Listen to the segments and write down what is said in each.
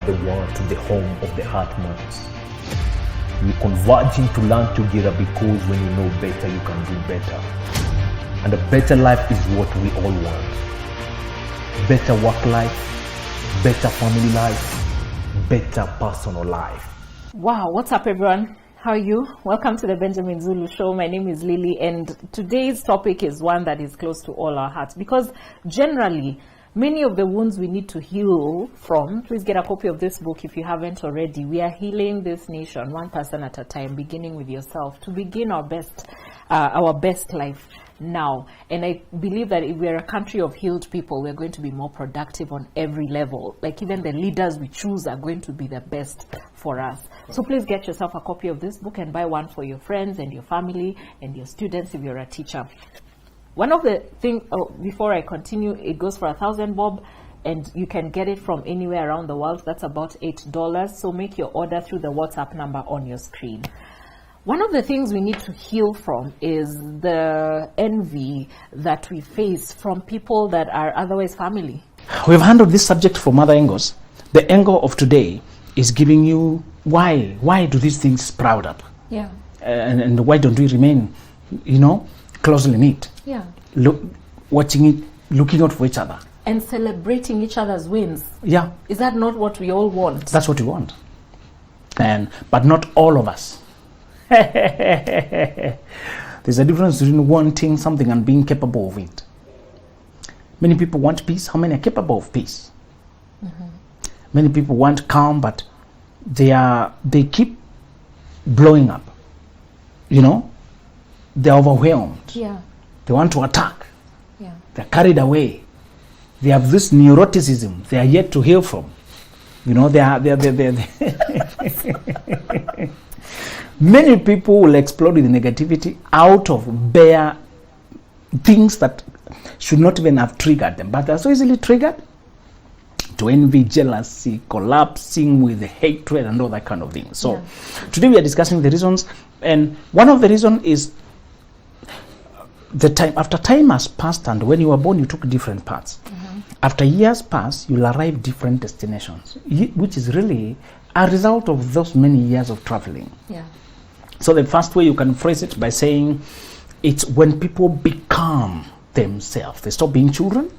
the world to the home of the heart moves. You're converging to learn together because when you know better, you can do better. And a better life is what we all want. Better work life, better family life, better personal life. Wow, what's up everyone? How are you? Welcome to the Benjamin Zulu Show. My name is Lily, and today's topic is one that is close to all our hearts because generally, many of the wounds we need to heal from, please get a copy of this book if you haven't already. We are healing this nation one person at a time, beginning with yourself, to begin our best life now. And I believe that if we're a country of healed people, we're going to be more productive on every level. Like even the leaders we choose are going to be the best for us. So please get yourself a copy of this book and buy one for your friends and your family and your students if you're a teacher. One of the things, before I continue, it goes for 1,000 bob, and you can get it from anywhere around the world. That's about $8. So make your order through the WhatsApp number on your screen. One of the things we need to heal from is the envy that we face from people that are otherwise family. We've handled this subject from other angles. The angle of today is giving you why do these things sprout up? Yeah. And why don't we remain, closely knit? Yeah. Watching it, looking out for each other. And celebrating each other's wins. Yeah. Is that not what we all want? That's what we want. But not all of us. There's a difference between wanting something and being capable of it. Many people want peace. How many are capable of peace? Mm-hmm. Many people want calm, but they keep blowing up. They're overwhelmed. Yeah. They want to attack. Yeah. They're carried away. They have this neuroticism they are yet to heal from. Many people will explode with negativity out of bare things that should not even have triggered them, but they're so easily triggered to envy, jealousy, collapsing with hatred and all that kind of thing. So today we are discussing the reasons, and one of the reasons is the time. After time has passed, and when you were born you took different paths. Mm-hmm. After years pass, you'll arrive different destinations, which is really a result of those many years of traveling. Yeah. So the first way you can phrase it by saying it's when people become themselves. They stop being children.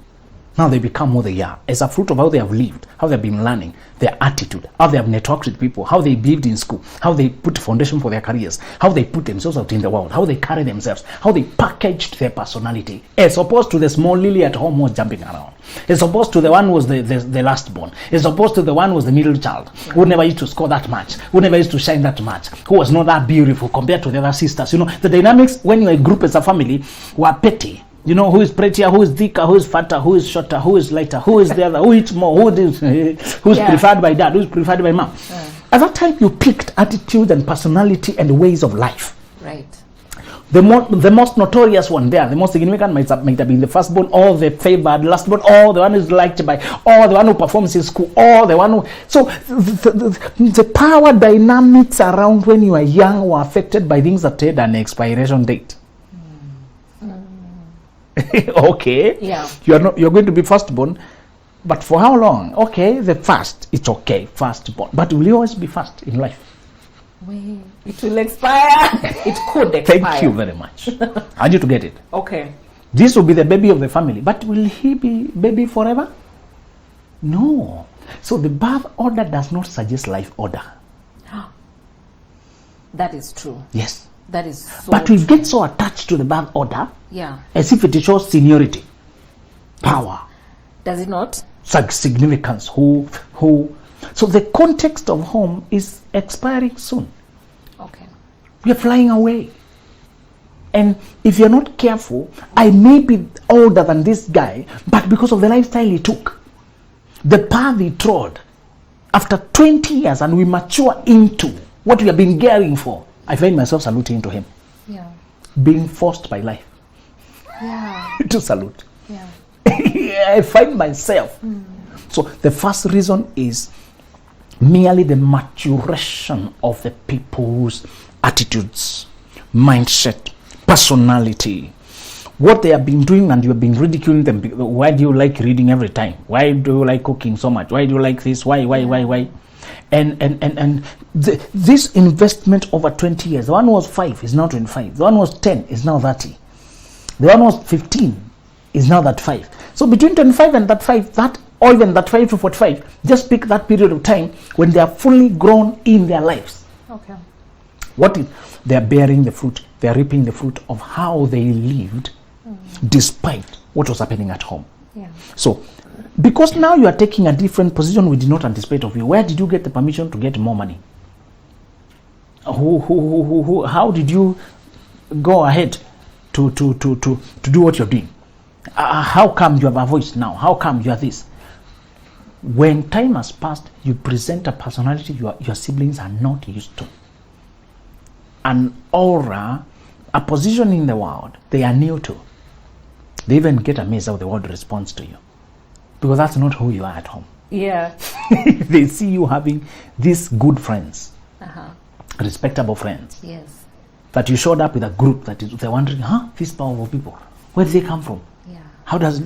Now they become who they are as a fruit of how they have lived, how they've been learning, their attitude, how they have networked with people, how they lived in school, how they put foundation for their careers, how they put themselves out in the world, how they carry themselves, how they packaged their personality, as opposed to the small Lily at home who was jumping around, as opposed to the one who was the last born, as opposed to the one who was the middle child, who never used to score that much, who never used to shine that much, who was not that beautiful compared to the other sisters. The dynamics when you're a group as a family were petty. Who is prettier, who is thicker, who is fatter, who is shorter, who is lighter, who is the other, who eats more, who's preferred by dad, who's preferred by mom. At that time, you picked attitude and personality and ways of life. Right. The most notorious one there, the most significant might have been the firstborn, or the favored lastborn, or the one who's liked by, or the one who performs in school, or the one who... So the power dynamics around when you are young were affected by things that had an expiration date. Okay. Yeah. You're going to be firstborn, but for how long? Okay, the first, it's okay, firstborn. But will you always be first in life? Wait, it will expire. It could expire. Thank you very much. I need to get it. Okay. This will be the baby of the family, but will he be baby forever? No. So the birth order does not suggest life order. That is true. Yes. That is so but we get so attached to the birth order, as if it shows seniority, power. Does it not? Significance. Who? So the context of home is expiring soon. Okay. We are flying away. And if you're not careful, I may be older than this guy, but because of the lifestyle he took, the path he trod, after 20 years and we mature into what we have been gearing for, I find myself saluting to him. Yeah. Being forced by life. Yeah. To salute. Yeah. I find myself. So the first reason is merely the maturation of the people's attitudes, mindset, personality. what they have been doing, and you have been ridiculing them. Why do you like reading every time? Why do you like cooking so much? Why do you like this? Why? And this investment over 20 years, the one was 5 is now 25, the one was 10 is now 30, the one was 15 is now that 5. So between 25 and that 5, that, or even that 5 to 45, just pick that period of time when they are fully grown in their lives. Okay. What is, they are bearing the fruit, they are reaping the fruit of how they lived despite what was happening at home. Yeah. So, because now you are taking a different position we did not anticipate of you. Where did you get the permission to get more money? How did you go ahead to do what you're doing? How come you have a voice now? How come you are this? When time has passed, you present a personality your siblings are not used to. An aura, a position in the world they are new to. They even get amazed how the world responds to you, because that's not who you are at home. Yeah. They see you having these good friends, respectable friends. Yes. That you showed up with a group that is, they're wondering, these powerful people, where did they come from? Yeah. How does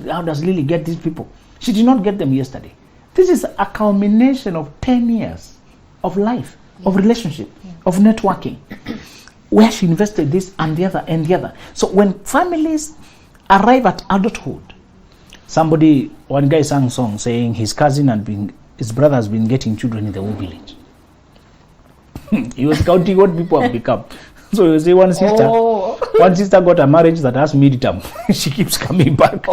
Lily get these people? She did not get them yesterday. This is a culmination of 10 years of life, of relationship, of networking, where she invested this and the other and the other. So when families arrive at adulthood, one guy sang a song saying his brother has been getting children in the whole village. He was counting what people have become. So you see, one sister got a marriage that has midterm. She keeps coming back.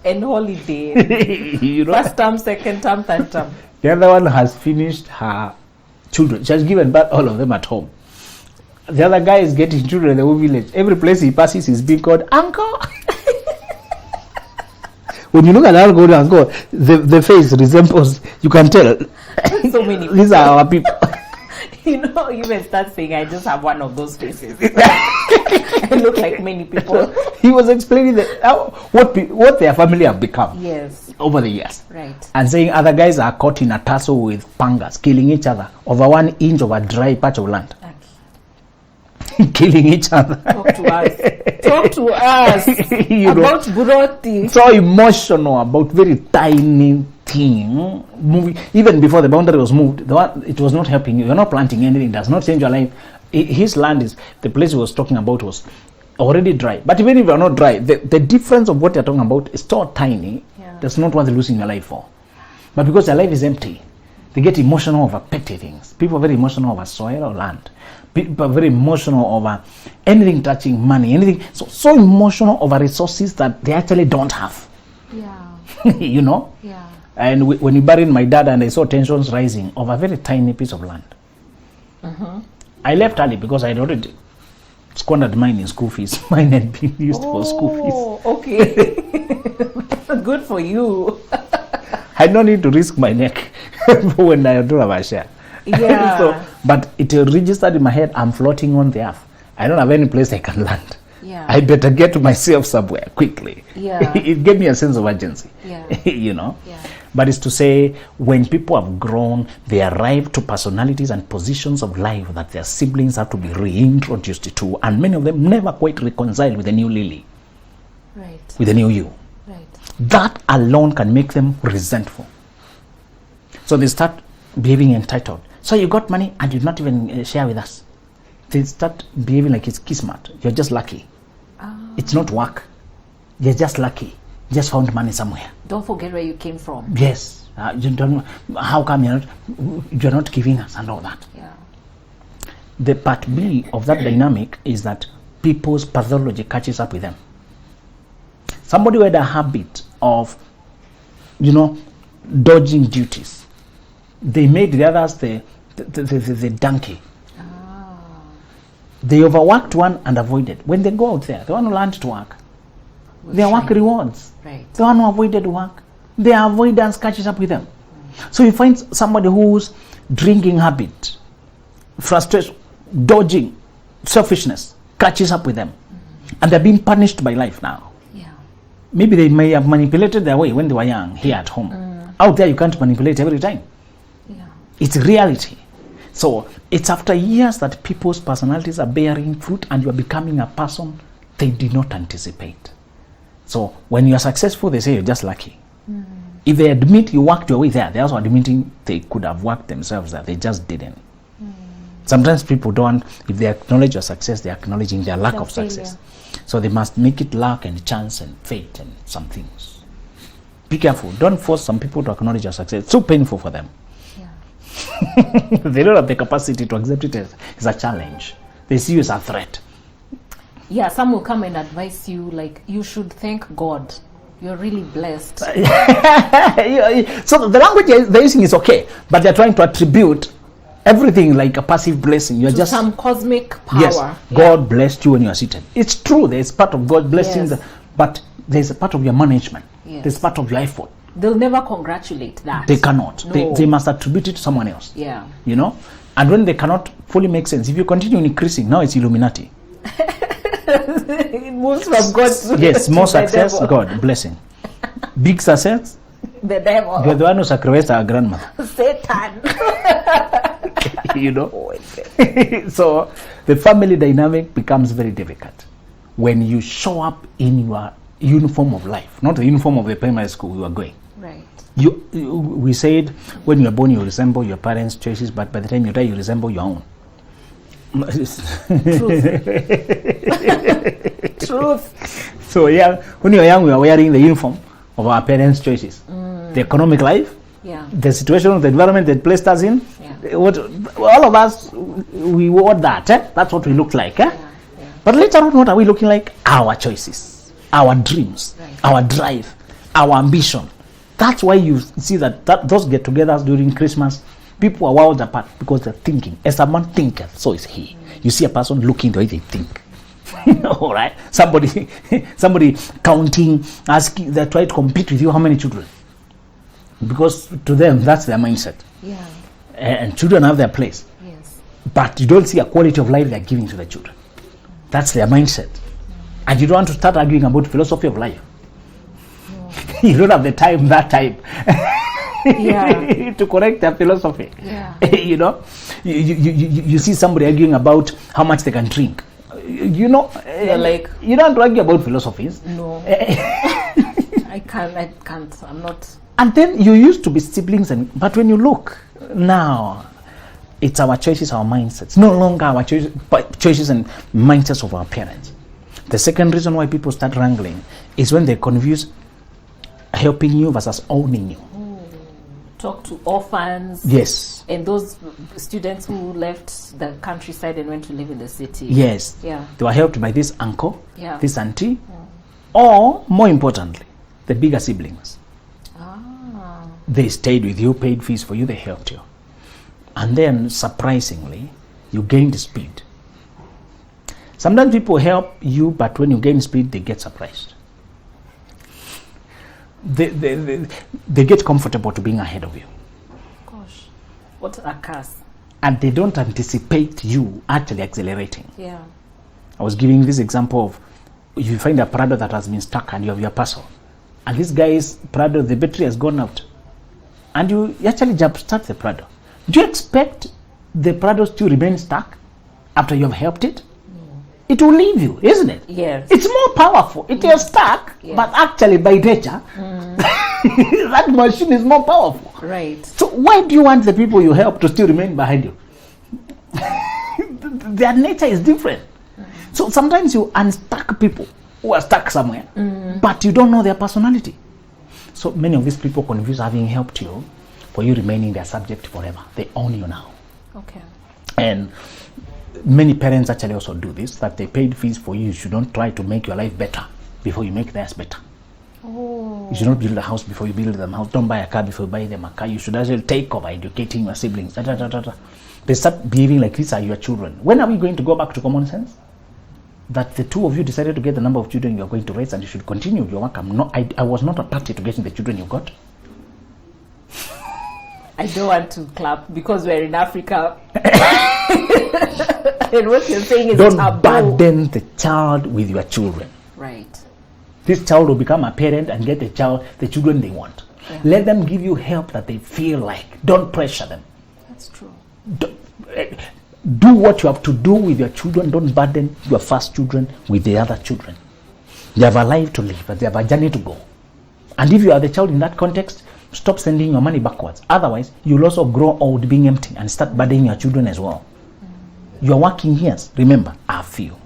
And holiday. First term, second term, third term. The other one has finished her children. She has given birth all of them at home. The other guy is getting children in the whole village. Every place he passes, he's being called uncle. When you look at that good uncle, the face resembles, you can tell. So many. These are our people. You even start saying, I just have one of those faces. I look like many people. He was explaining what their family have become. Yes. Over the years. Right. And saying other guys are caught in a tussle with pangas, killing each other over 1 inch of a dry patch of land. Okay. Killing each other. Talk to us. Talk to us about Buroti. So emotional about very tiny thing moving. Even before the boundary was moved, it was not helping you. You're not planting anything. It does not change your life. His land is, the place he was talking about was already dry. But even if you're not dry, the difference of what you're talking about is so tiny. Yeah. That's not what they're losing your life for. But because their life is empty, they get emotional over petty things. People are very emotional over soil or land. People are very emotional over anything touching money, anything. So emotional over resources that they actually don't have. Yeah. Yeah. And when you buried my dad and I saw tensions rising over a very tiny piece of land. I left early because I had already squandered mine in school fees. Mine had been used for school fees. Okay. Good for you. I don't need to risk my neck when I do have a share. Yeah. But it registered in my head, I'm floating on the earth. I don't have any place I can land. Yeah. I better get to myself somewhere quickly. Yeah. It gave me a sense of urgency. Yeah. Yeah. But it's to say, when people have grown, they arrive to personalities and positions of life that their siblings have to be reintroduced to, and many of them never quite reconcile with the new Lily. Right. With the new you. Right. That alone can make them resentful. So they start behaving entitled. So you got money and you did not even share with us. They start behaving like it's kismat. You're just lucky. It's not work. You're just lucky. You just found money somewhere. Don't forget where you came from. Yes. You don't. How come you're not giving us and all that? Yeah. The part B of that dynamic is that people's pathology catches up with them. Somebody who had a habit of, dodging duties. They made the others the donkey. They overworked one and avoided. When they go out there, the one who learned to work, their work rewards. Right. The one who avoided work, their avoidance catches up with them. So you find somebody whose drinking habit, frustration, dodging, selfishness catches up with them. And they're being punished by life now. Yeah. Maybe they may have manipulated their way when they were young here at home. Out there you can't manipulate every time. Yeah. It's reality. So it's after years that people's personalities are bearing fruit and you are becoming a person they did not anticipate. So when you are successful, they say you're just lucky. If they admit you worked your way there, they're also admitting they could have worked themselves there. They just didn't. Sometimes people don't, if they acknowledge your success, they're acknowledging their lack of success. So they must make it luck and chance and fate and some things. Be careful. Don't force some people to acknowledge your success. It's so painful for them. Yeah. They don't have the capacity to accept it as a challenge. They see you as a threat. Yeah, some will come and advise you, like, you should thank God. You're really blessed. So the language they're using is okay, but they're trying to attribute everything like a passive blessing. You're to just some cosmic power. Yes, God blessed you when you are seated. It's true. There's part of God blessing, but there's a part of your management. Yes. There's part of your effort. They'll never congratulate that. They cannot. No. They must attribute it to someone else. Yeah. You know? And when they cannot fully make sense, if you continue increasing, now it's Illuminati. It moves from God to yes, more success, devil. God, blessing. Big success, The devil. you're the one who sacrificed our grandmother. Satan. You know? So the family dynamic becomes very difficult when you show up in your uniform of life, not the uniform of the primary school you are going. Right. We said when you are born you resemble your parents' choices, but by the time you die you resemble your own. Truth. So yeah, when you are young we are wearing the uniform of our parents' choices. The economic life, the situation of the environment that placed us in, all of us, we wore that. That's what we looked like. But later on, what are we looking like? Our choices, our dreams, our drive, our ambition. That's why you see that those get-togethers during Christmas, people are worlds apart because they're thinking. As a man thinketh, so is he. You see a person looking the way they think. All right. Somebody counting, asking, they try to compete with you. How many children? Because to them, that's their mindset. Yeah. And children have their place. Yes. But you don't see a quality of life they're giving to the children. That's their mindset. And you don't want to start arguing about philosophy of life. No. You don't have the time, to correct their philosophy. Yeah. You know, you see somebody arguing about how much they can drink. You know, like, you don't argue about philosophies. No. I can't. I'm not. And then you used to be siblings, but when you look now, it's our choices, our mindsets. No longer our choices and mindsets of our parents. The second reason why people start wrangling is when they confuse helping you versus owning you. Talk to orphans. Yes. And those students who left the countryside and went to live in the city. Yes. Yeah. They were helped by this uncle, this auntie, or more importantly, the bigger siblings. They stayed with you, paid fees for you, they helped you. And then, surprisingly, you gained speed. Sometimes people help you, but when you gain speed, they get surprised. They get comfortable to being ahead of you. Gosh, what a curse. And they don't anticipate you actually accelerating. Yeah. I was giving this example of, you find a Prado that has been stuck and you have your parcel. And this guy's Prado, the battery has gone out. And you actually jumpstart the Prado. Do you expect the Prados to remain stuck after you have helped it? No. It will leave you, isn't it? Yes. It's more powerful. It is stuck, but actually by nature, that machine is more powerful. Right. So why do you want the people you help to still remain behind you? Their nature is different. So sometimes you unstuck people who are stuck somewhere, but you don't know their personality. So many of these people confuse having helped you for you remaining their subject forever. They own you now. Okay. And many parents actually also do this, that they paid fees for you. You should not try to make your life better before you make theirs better. Oh. You should not build a house before you build them a house. Don't buy a car before you buy them a car. You should actually take over educating your siblings. They start behaving like these are your children. When are we going to go back to common sense? That the two of you decided to get the number of children you are going to raise and you should continue your work. I was not a party to getting the children you got. I don't want to clap because we're in Africa. And what you're saying is don't taboo. burden the child with your children. Right. This child will become a parent and get the children they want. Yeah. Let them give you help that they feel like. Don't pressure them. That's true. Do what you have to do with your children. Don't burden your first children with the other children. They have a life to live, but they have a journey to go. And if you are the child in that context, stop sending your money backwards. Otherwise, you'll also grow old being empty and start burdening your children as well. Your working years, remember, are few.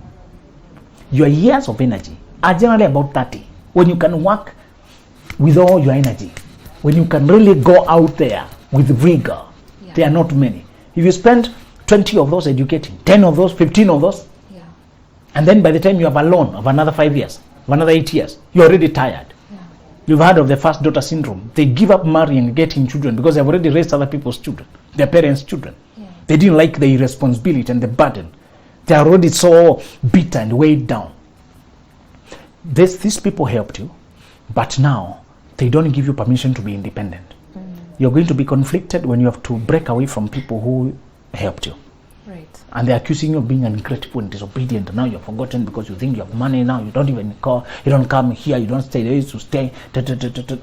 Your years of energy are generally about 30. When you can work with all your energy, when you can really go out there with vigor, there are not many. If you spend 20 of those educating, 10 of those, 15 of those, and then by the time you have a loan of another 5 years, of another 8 years, you're already tired. You've heard of the first daughter syndrome. They give up marrying and getting children because they've already raised other people's children, their parents' children. They didn't like the irresponsibility and the burden. They are already so bitter and weighed down. These people helped you, but now they don't give you permission to be independent. You're going to be conflicted when you have to break away from people who helped you. Right. And they're accusing you of being ungrateful and disobedient. And now you're forgotten because you think you have money now. You don't even call. You don't come here. You don't stay there. You used to stay.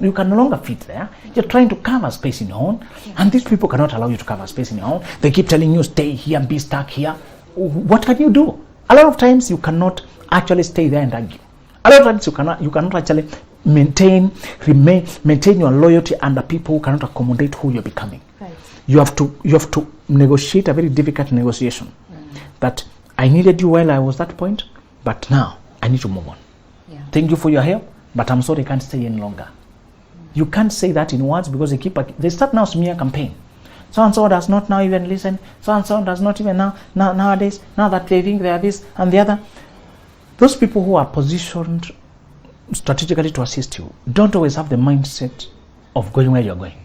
You can no longer fit there. You're trying to cover space in your own. And these people cannot allow you to cover space in your own. They keep telling you, stay here, be stuck here. What can you do? A lot of times you cannot actually stay there and argue. A lot of times you cannot actually maintain your loyalty under people who cannot accommodate who you're becoming. Right. You have to negotiate a very difficult negotiation. That I needed you while I was that point, but now I need to move on. Thank you for your help, but I'm sorry I can't stay any longer. You can't say that in words because they start now smear campaign. So and so does not now even listen. So and so does not even nowadays, now that they think they are this and the other. Those people who are positioned strategically to assist you don't always have the mindset of going where you're going.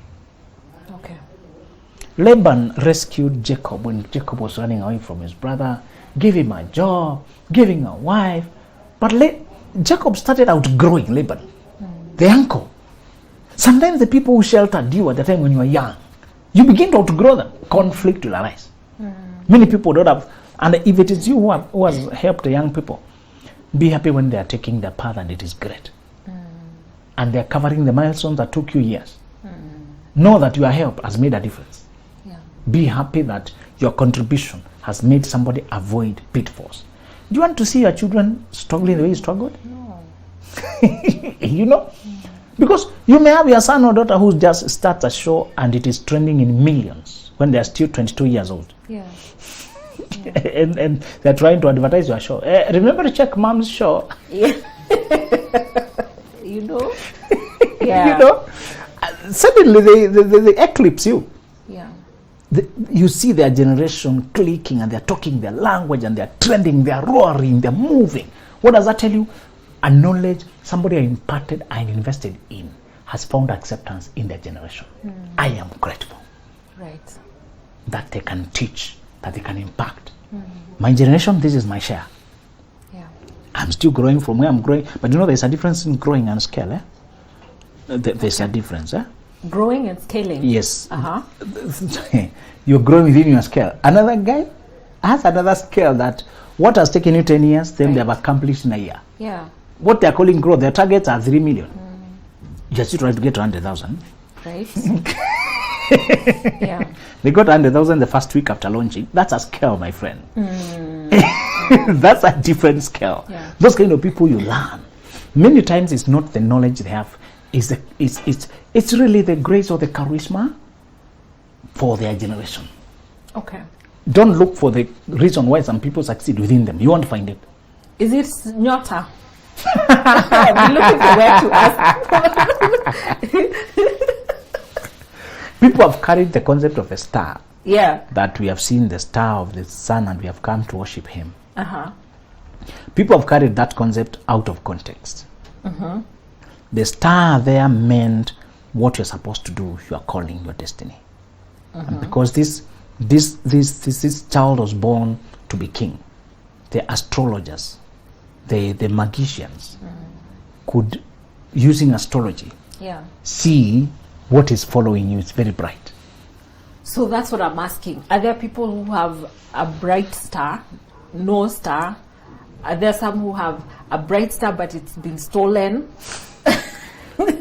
Okay. Laban rescued Jacob when Jacob was running away from his brother, gave him a job, gave him a wife. But Jacob started outgrowing Laban, the uncle. Sometimes the people who sheltered you at the time when you were young, you begin to outgrow them. Conflict will arise. Many people don't have, and if it is you who has helped the young people, be happy when they are taking their path and it is great. And they are covering the milestones that took you years. Know that your help has made a difference. Be happy that your contribution has made somebody avoid pitfalls. Do you want to see your children struggling the way you struggled? No. You know? Because you may have your son or daughter who just starts a show and it is trending in millions when they are still 22 years old. And they're trying to advertise your show. Remember to check mom's show. You know? You know? Suddenly they eclipse you. You see their generation clicking and they're talking their language and they're trending, they're roaring, they're moving. What does that tell you? A knowledge somebody imparted and invested in has found acceptance in their generation. I am grateful. Right. That they can teach, that they can impact. My generation, this is my share. I'm still growing from where I'm growing. But you know there's a difference in growing and scale. There's a difference. Growing and scaling. Yes. You're growing within your scale. Another guy has another scale that what has taken you 10 years, then they have accomplished in a year. What they're calling growth, their targets are 3 million. You're still trying to get to 100,000. Right. They got 100,000 the first week after launching. That's a scale, my friend. That's a different scale. Those kind of people you learn. Many times it's not the knowledge they have. It's really the grace or the charisma for their generation. Okay. Don't look for the reason why some people succeed within them. You won't find it. Is it Nyota? I've been looking for where to ask. People have carried the concept of a star. That we have seen the star of the sun and we have come to worship him. People have carried that concept out of context. The star there meant what you're supposed to do, your calling, your destiny. And because this child was born to be king, the astrologers, the magicians could, using astrology, see what is following you. It's very bright. So that's what I'm asking. Are there people who have a bright star, no star? Are there some who have a bright star but it's been stolen?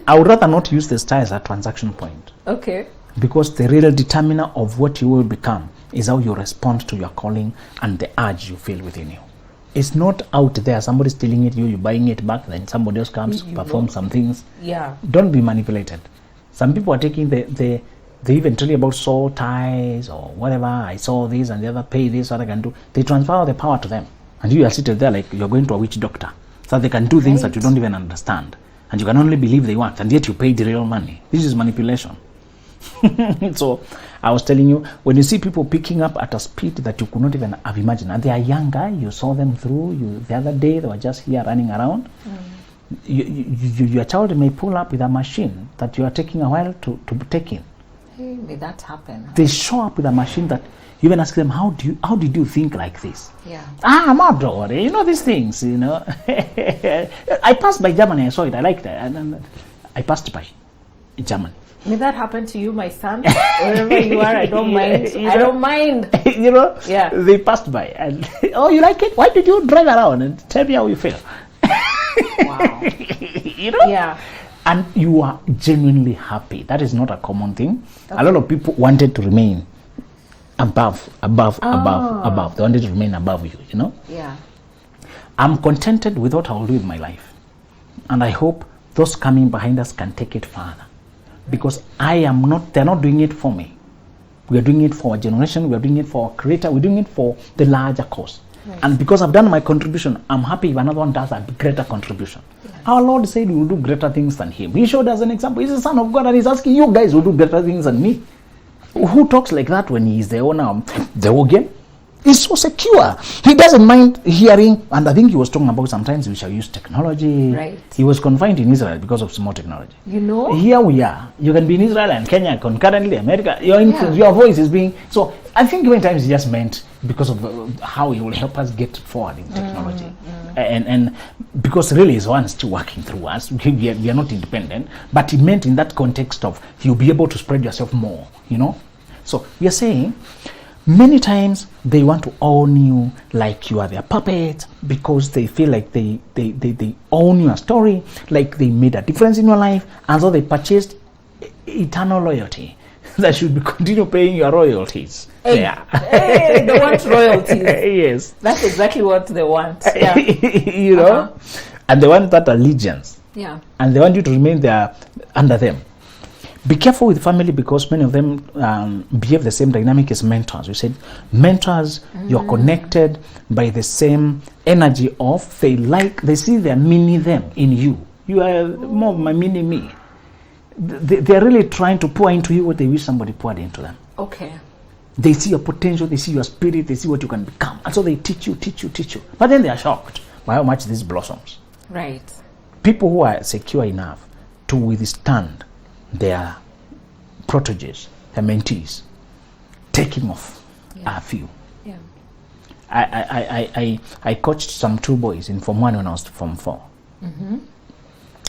I would rather not use the star as a transaction point. Okay. Because the real determiner of what you will become is how you respond to your calling and the urge you feel within you. It's not out there, somebody's stealing it, you're buying it back, then somebody else comes, perform some things. Yeah. Don't be manipulated. Some people are taking they even tell you about soul ties or whatever. I saw this and the other, pay this, what I can do. They transfer the power to them. And you are seated there like you're going to a witch doctor. So they can do things that you don't even understand. And you can only believe they want. And yet you pay the real money. This is manipulation. So I was telling you, when you see people picking up at a speed that you could not even have imagined, and they are younger, you saw them through, the other day they were just here running around. Your child may pull up with a machine that you are taking a while to take in. Hey, may that happen? They show up with a machine that you even ask them, how did you think like this? Yeah. I'm outdoor, you know these things, you know. I passed by Germany, I saw it, I liked it, and I passed by Germany. May that happen to you, my son? Wherever you are, I don't mind. I don't mind. You know, yeah. They passed by and, oh, you like it? Why did you drive around and tell me how you feel? Wow. You know? Yeah. And you are genuinely happy. That is not a common thing. Okay. A lot of people wanted to remain above. They wanted to remain above you, you know? Yeah. I'm contented with what I will do with my life. And I hope those coming behind us can take it further. Because they're not doing it for me. We are doing it for our generation, we are doing it for our creator, we're doing it for the larger cause. Right. And because I've done my contribution, I'm happy if another one does a greater contribution. Yes. Our Lord said we will do greater things than him. He showed us an example. He's the Son of God and he's asking you guys will do greater things than me. Who talks like that when he is the owner of the organ? He's so secure. He doesn't mind hearing, and I think he was talking about sometimes we shall use technology. Right. He was confined in Israel because of small technology. You know? Here we are. You can be in Israel and Kenya concurrently, America. Your influence, your voice is being... So I think many times he just meant because of how he will help us get forward in technology. And because really is one still working through us. We are not independent. But he meant in that context of you'll be able to spread yourself more, you know? So we are saying... Many times they want to own you like you are their puppet because they feel like they own your story, like they made a difference in your life, and so they purchased eternal loyalty. That should be continue paying your royalties. Hey, they want royalties. Yes. That's exactly what they want. Yeah. You know? And they want that allegiance. Yeah. And they want you to remain there under them. Be careful with family because many of them behave the same dynamic as mentors. We said mentors, you're connected by the same energy of they see their mini them in you. You are more of my mini me. They're really trying to pour into you what they wish somebody poured into them. Okay. They see your potential, they see your spirit, they see what you can become. And so they teach you. But then they are shocked by how much this blossoms. Right. People who are secure enough to withstand their proteges, their mentees, taking off are few. Yeah. I coached some 2 boys in Form 1 when I was Form 4.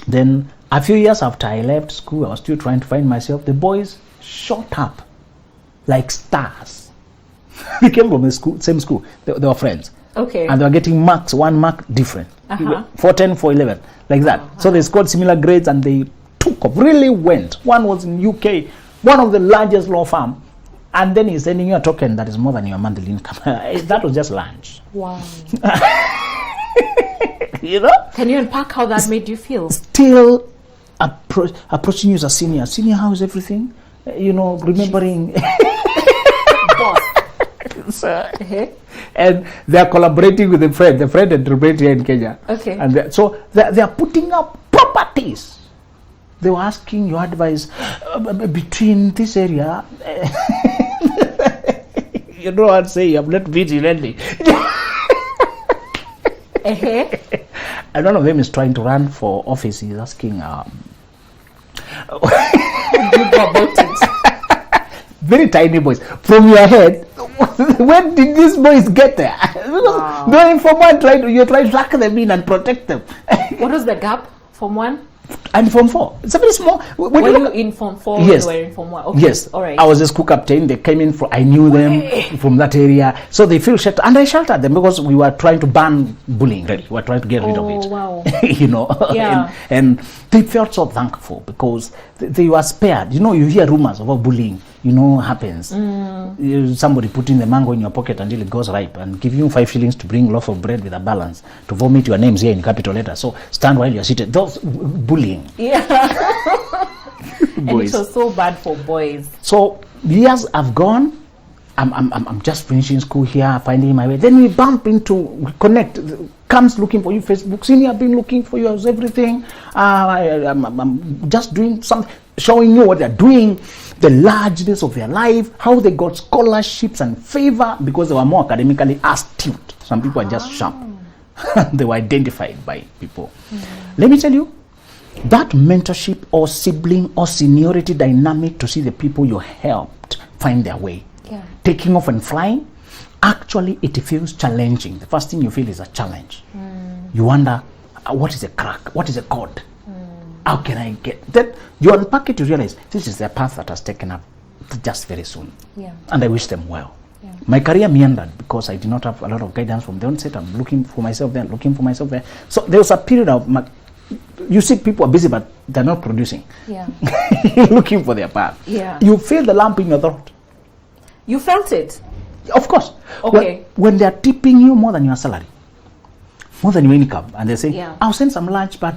Then a few years after I left school, I was still trying to find myself. The boys shot up like stars. They came from the same school. They were friends. Okay. And they were getting marks, 1 mark different. 410, 411, like that. So they scored similar grades and they took off, really went. One was in UK, one of the largest law firm, and then he's sending you a token that is more than your monthly income. That was just lunch. Wow. You know? Can you unpack how that made you feel? Still approaching you as a senior. Senior, how is everything? You know, remembering. Boss. So, and they're collaborating with the friend entrepreneur here in Kenya. Okay. And they're putting up properties. They were asking your advice between this area. You know what I'm saying? You have not been lately. And one of them is trying to run for office. He's asking, how do you go about it? Very tiny boys. From your head, when did these boys get there? Because they're from one, you're trying to lock them in and protect them. What was the gap? From 1? And Form 4. It's a very small. Were you in Form 4? Yes. When you were in Form 1? Okay. Yes. All right. I was a school captain. They came in I knew them from that area. So they feel sheltered. And I sheltered them because we were trying to ban bullying, really. We were trying to get rid of it. Oh, wow. You know. Yeah. And they felt so thankful because they were spared. You know, you hear rumors about bullying. happens. Somebody putting the mango in your pocket until it goes ripe and give you 5 shillings to bring loaf of bread with a balance to vomit your names here in capital letters. So stand while you're seated. Those bullying. Yeah. And it was so bad for boys. So years have gone. I'm just finishing school here, finding my way. Then we connect. Comes looking for you, Facebook. Senior, I've been looking for you as everything. I'm just doing something, showing you what they're doing, the largeness of their life, how they got scholarships and favor because they were more academically astute. Some people are just sharp. They were identified by people. Let me tell you, that mentorship or sibling or seniority dynamic to see the people you helped find their way, taking off and flying, actually it feels challenging. The first thing you feel is a challenge. You wonder, what is a crack? What is a code? How can I get that? You unpack it, you realize this is the path that has taken up just very soon. And I wish them well. My career meandered because I did not have a lot of guidance from the onset. I'm looking for myself there. So there was a period of you see people are busy but they're not producing. Looking for their path. You feel the lump in your throat. You felt it? Of course. Okay. When they're tipping you more than your salary, more than your income, and they say, I'll send some lunch, but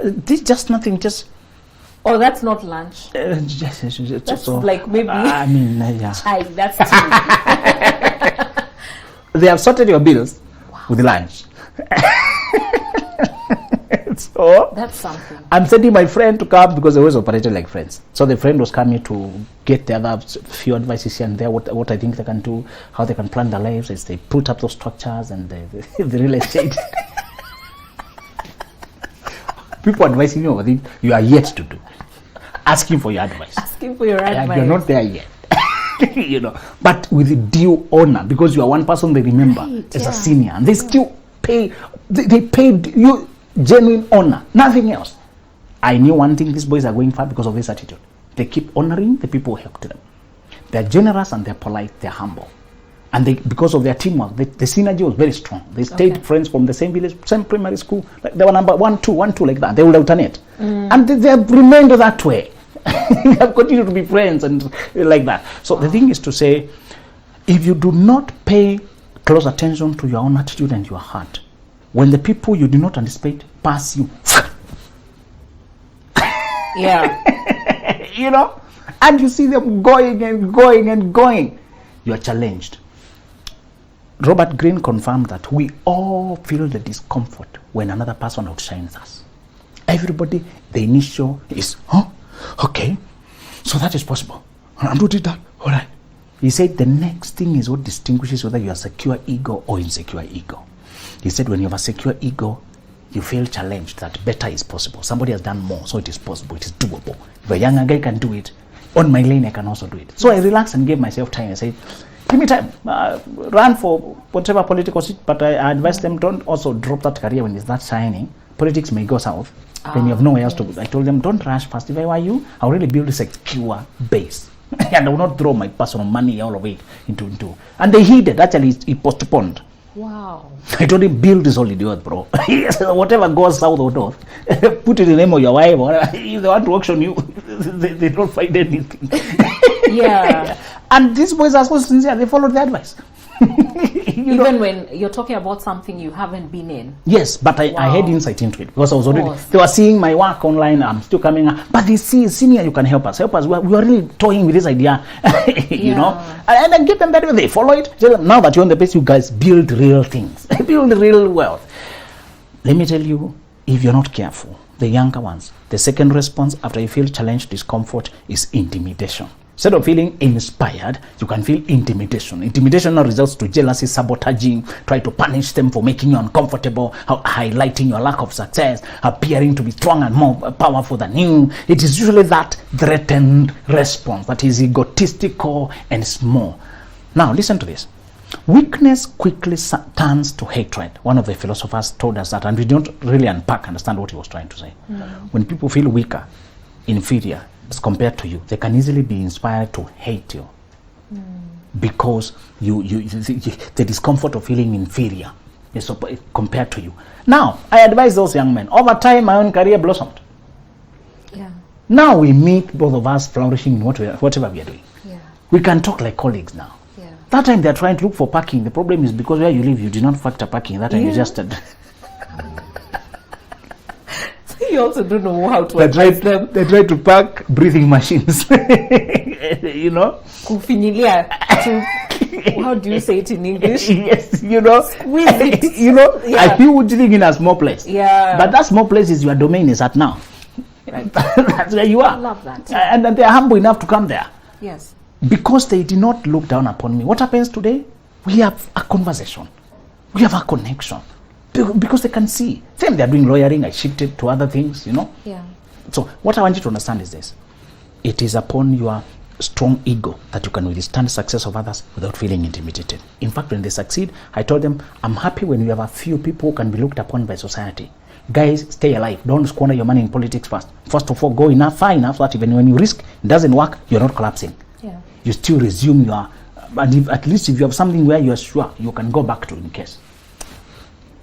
this just nothing, just... Oh, that's not lunch. That's so, like maybe... I mean, Chai, that's tea. They have sorted your bills with lunch. So that's something. I'm sending my friend to come because they always operated like friends. So the friend was coming to get the other few advices here and there, what I think they can do, how they can plan their lives as they put up those structures and the real estate. People advising you over things you are yet to do. Asking for your advice. Asking for your advice. You're not there yet. But with due honor, because you are one person they remember as a senior, and they still pay. They paid you genuine honor, nothing else. I knew one thing: these boys are going far because of this attitude. They keep honoring the people who helped them. They're generous and they're polite. They're humble, and because of their teamwork, the synergy was very strong. They stayed friends from the same village, same primary school. Like they were number 1, 2, 1, 2 like that. They would alternate, and they have remained that way. They have continued to be friends and like that. So the thing is to say, if you do not pay close attention to your own attitude and your heart, when the people you do not anticipate pass you, and you see them going and going and going, you are challenged. Robert Greene confirmed that we all feel the discomfort when another person outshines us. Everybody, the initial is, okay, so that is possible. I'm doing that, all right. He said the next thing is what distinguishes whether you are secure ego or insecure ego. He said when you have a secure ego, you feel challenged that better is possible. Somebody has done more, so it is possible, it is doable. If a younger guy can do it, on my lane I can also do it. So I relaxed and gave myself time. I said, give me time, run for whatever political seat, but I advise them, don't also drop that career when it's not shining. Politics may go south, then you have nowhere else to go. I told them, don't rush fast. If I were you, I'll really build a secure base. And I will not throw my personal money all of it into. And they heeded. Actually, he postponed. Wow. I told him, build this only the earth, bro. Whatever goes south or north, put it in the name of your wife. Or if they want to auction you, they don't find anything. And these boys are so sincere. They followed the advice. Even when you're talking about something you haven't been in. Yes, but I had insight into it because I was already, they were seeing my work online. I'm still coming up, but they see, senior, you can help us. We are really toying with this idea, you know, and I get them that way. They follow it. Now that you're on the base, you guys build real things, build real wealth. Let me tell you, if you're not careful, the younger ones, the second response after you feel challenged, discomfort is intimidation. Instead of feeling inspired, you can feel intimidation. Intimidation now results to jealousy, sabotaging, try to punish them for making you uncomfortable, highlighting your lack of success, appearing to be strong and more powerful than you. It is usually that threatened response that is egotistical and small. Now, listen to this. Weakness quickly turns to hatred. One of the philosophers told us that, and we don't really understand what he was trying to say. When people feel weaker, inferior, as compared to you, they can easily be inspired to hate you because the discomfort of feeling inferior is compared to you. Now, I advise those young men. Over time, my own career blossomed. Now we meet both of us flourishing in whatever we are doing. We can talk like colleagues now. Yeah. That time they're trying to look for parking. The problem is because where you live, you did not factor parking. That time you just You also don't know how to they advise them. try to park breathing machines. You know? Kufinyilia to, how do you say it in English? Yes, you know. Squeeze it. You know, Yeah. a huge thing in a small place. Yeah. But that small place is your domain is at now. Right. That's where you are. I love that. And they are humble enough to come there. Yes. Because they did not look down upon me. What happens today? We have a conversation. We have a connection. Because they can see. Same, they are doing lawyering. I shifted to other things, you know. Yeah. So what I want you to understand is this. It is upon your strong ego that you can withstand success of others without feeling intimidated. In fact, when they succeed, I told them, I'm happy when you have a few people who can be looked upon by society. Guys, stay alive. Don't squander your money in politics first. First of all, go enough, far enough so that even when you risk, it doesn't work, you're not collapsing. Yeah. You still resume your, and if, at least if you have something where you're sure, you can go back to in case.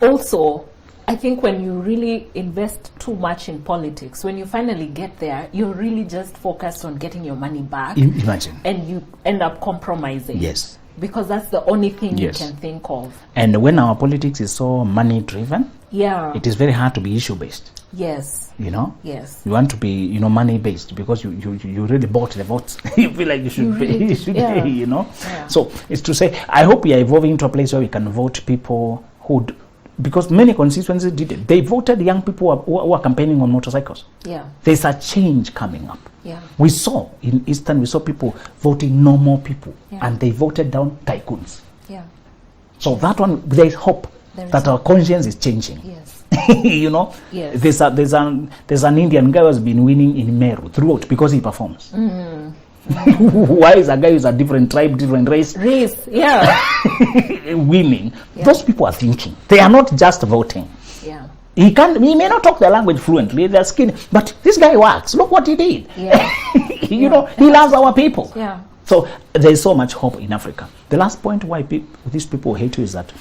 Also, I think when you really invest too much in politics, when you finally get there, you're really just focused on getting your money back. Imagine. And you end up compromising. Yes. Because that's the only thing Yes. you can think of. And when our politics is so money driven, Yeah. it is very hard to be issue based. Yes. You know? Yes. You want to be, you know, money based because you really bought the votes. You feel like you should You really pay, did, yeah. you know. Yeah. So it's to say, I hope we are evolving into a place where we can vote people who, because many constituencies did it. They voted young people who are campaigning on motorcycles. Yeah. There's a change coming up. Yeah. We saw in Eastern, we saw people voting normal people, Yeah. and they voted down tycoons. Yeah. So that one, there is hope There is that our conscience is changing. Yes. You know, Yes. there's an Indian guy who has been winning in Meru throughout because he performs. Why is a guy who's a different tribe, different race Race. Yeah. winning? Yeah. Those people are thinking. They are not just voting. Yeah. He may not talk the language fluently, they're skinny, but this guy works. Look what he did. Yeah. You know, he loves our people. Yeah. So there is so much hope in Africa. The last point why these people hate you is that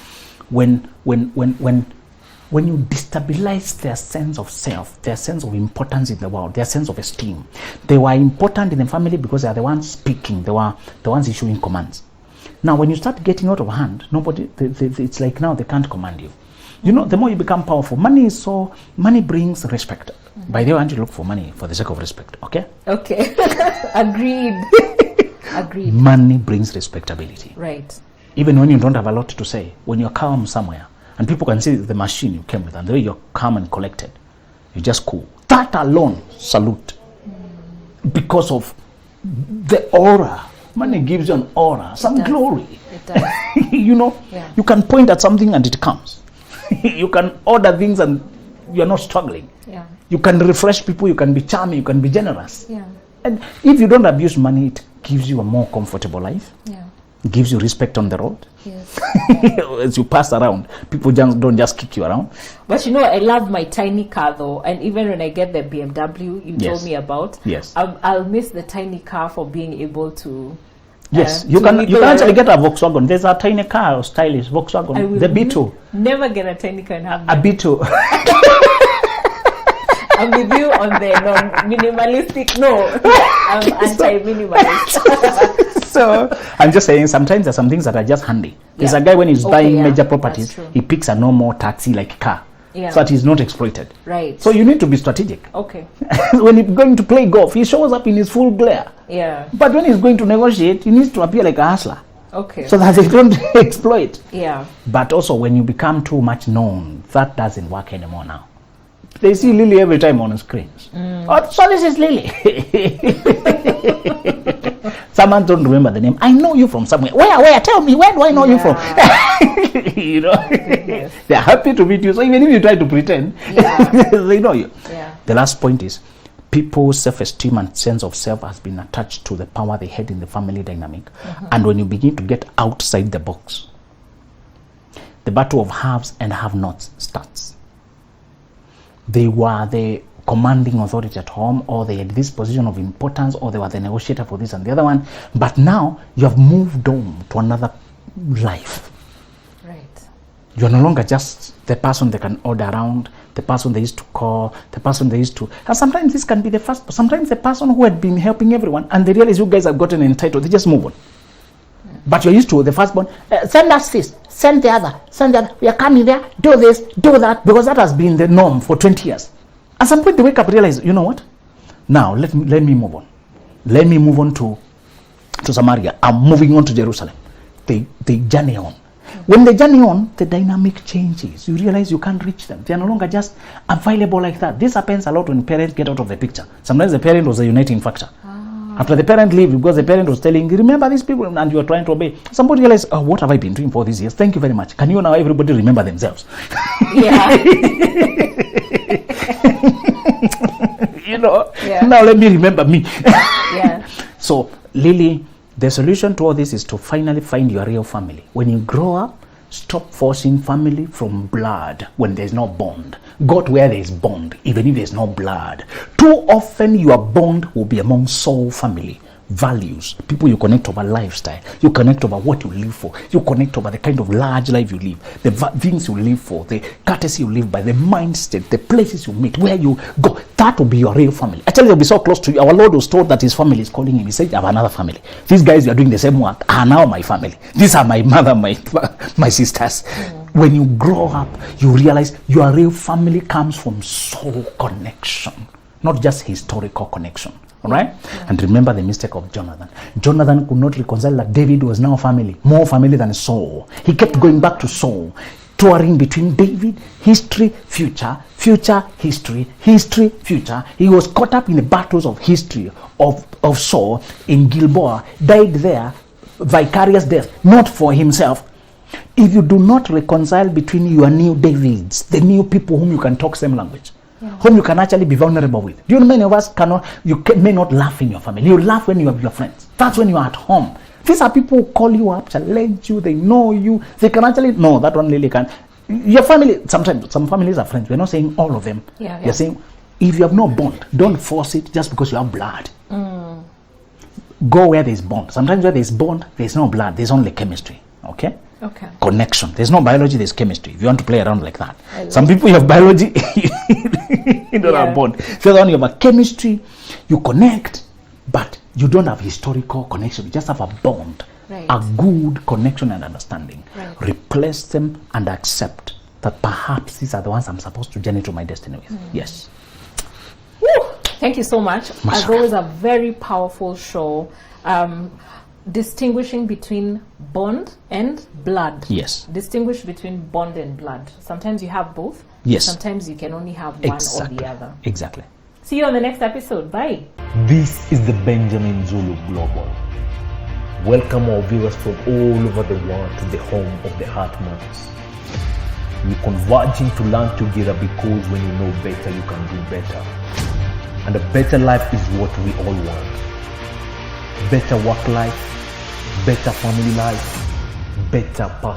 when you destabilize their sense of self, their sense of importance in the world, their sense of esteem, they were important in the family because they are the ones speaking, they were the ones issuing commands. Now, when you start getting out of hand, it's like now they can't command you. You know, the more you become powerful, money brings respect. By the way, I want you to look for money for the sake of respect, okay? Okay. Agreed. Agreed. Money brings respectability. Right. Even when you don't have a lot to say, when you're calm somewhere, and people can see the machine you came with, and the way you're calm and collected, you're just cool. That alone, salute. Because of the aura. Money gives you an aura, some glory. It does. You know, Yeah. you can point at something and it comes. You can order things and you're not struggling. Yeah. You can refresh people, you can be charming, you can be generous. Yeah. And if you don't abuse money, it gives you a more comfortable life. Yeah. It gives you respect on the road. Yes. As you pass around, people don't just kick you around. But you know, I love my tiny car though, and even when I get the BMW you Yes. told me about, Yes. I'll miss the tiny car for being able to. Yes, to you can wiggle actually around. get a Volkswagen. There's a tiny car, stylish I Volkswagen, will the B2. Never get a tiny car and have A that. B2. I'm with you on the non-minimalistic. No, I'm anti-minimalist. So I'm just saying, sometimes there's some things that are just handy. There's Yeah. a guy when he's Okay, buying yeah, major that's properties, true. he picks a normal taxi like car, Yeah. so that he's not exploited. Right. So you need to be strategic. Okay. When he's going to play golf, he shows up in his full glare. Yeah. But when he's going to negotiate, he needs to appear like a hustler, Okay. so that they don't exploit. Yeah. But also, when you become too much known, that doesn't work anymore now. They see Lily every time on the screens. Oh, so this is Lily. Someone don't remember the name. I know you from somewhere. Where? Tell me, where do I know you from? You know, Goodness. they're happy to meet you. So even if you try to pretend, Yeah. they know you. Yeah. The last point is, people's self-esteem and sense of self has been attached to the power they had in the family dynamic. And when you begin to get outside the box, the battle of haves and have-nots starts. They were the commanding authority at home, or they had this position of importance, or they were the negotiator for this and the other one. But now you have moved on to another life. Right. You're no longer just the person they can order around, the person they used to call, the person they used to. And sometimes this can be the first, sometimes the person who had been helping everyone, and they realize you guys have gotten entitled, they just move on. But you're used to the firstborn, send us this, send the other, we are coming there, do this, do that, because that has been the norm for 20 years. At some point they wake up and realize, you know what? Now let me move on. Let me move on to Samaria. I'm moving on to Jerusalem. They journey on. When they journey on, the dynamic changes. You realize you can't reach them. They are no longer just available like that. This happens a lot when parents get out of the picture. Sometimes the parent was a uniting factor. After the parent leaves, because the parent was telling, remember these people, and you are trying to obey. Somebody realized, oh, what have I been doing for these years? Thank you very much. Can you now everybody remember themselves? Yeah. Now let me remember me. Yeah. So, Lily, the solution to all this is to finally find your real family. When you grow up, stop forcing family from blood when there's no bond. Go to where there's bond, even if there's no blood. Too often your bond will be among soul family. Values, people you connect over lifestyle, you connect over what you live for, you connect over the kind of large life you live, the things you live for, the courtesy you live by, the mindset, the places you meet, where you go. That will be your real family. I tell you, they'll be so close to you. Our Lord was told that his family is calling him. He said, I have another family. These guys you are doing the same work are now my family. These are my mother, my sisters. When you grow up, you realize your real family comes from soul connection, not just historical connection. All right? And remember the mistake of Jonathan. Jonathan could not reconcile that David was now family, more family than Saul. He kept going back to Saul, touring between David, history, future, history, future. He was caught up in the battles of history of Saul in Gilboa, died there, vicarious death, not for himself. If you do not reconcile between your new Davids, the new people whom you can talk same language, whom you can actually be vulnerable with. Do you know many of us may not laugh in your family. You laugh when you have your friends. That's when you are at home. These are people who call you up, challenge you, they know you. They can actually, no, that one really can. Your family, sometimes, some families are friends. We're not saying all of them. We're saying, if you have no bond, don't force it just because you have blood. Go where there's bond. Sometimes where there's bond, there's no blood, there's only chemistry. Okay? Connection. There's no biology, there's chemistry. If you want to play around like that. Some people, you have biology, you don't have bond. So then you have a chemistry, you connect, but you don't have historical connection. You just have a bond. A good connection and understanding. Replace them and accept that perhaps these are the ones I'm supposed to journey to my destiny with. Yes. Woo! Thank you so much. As always, a very powerful show. Distinguishing between bond and blood. Yes. Distinguish between bond and blood. Sometimes you have both. Yes. Sometimes you can only have one or the other. Exactly. See you on the next episode. Bye. This is the Benjamin Zulu Global. Welcome our viewers from all over the world to the home of the Heart Months. We're converging to learn together because when you know better, you can do better. And a better life is what we all want. Better work life, better family life, better personal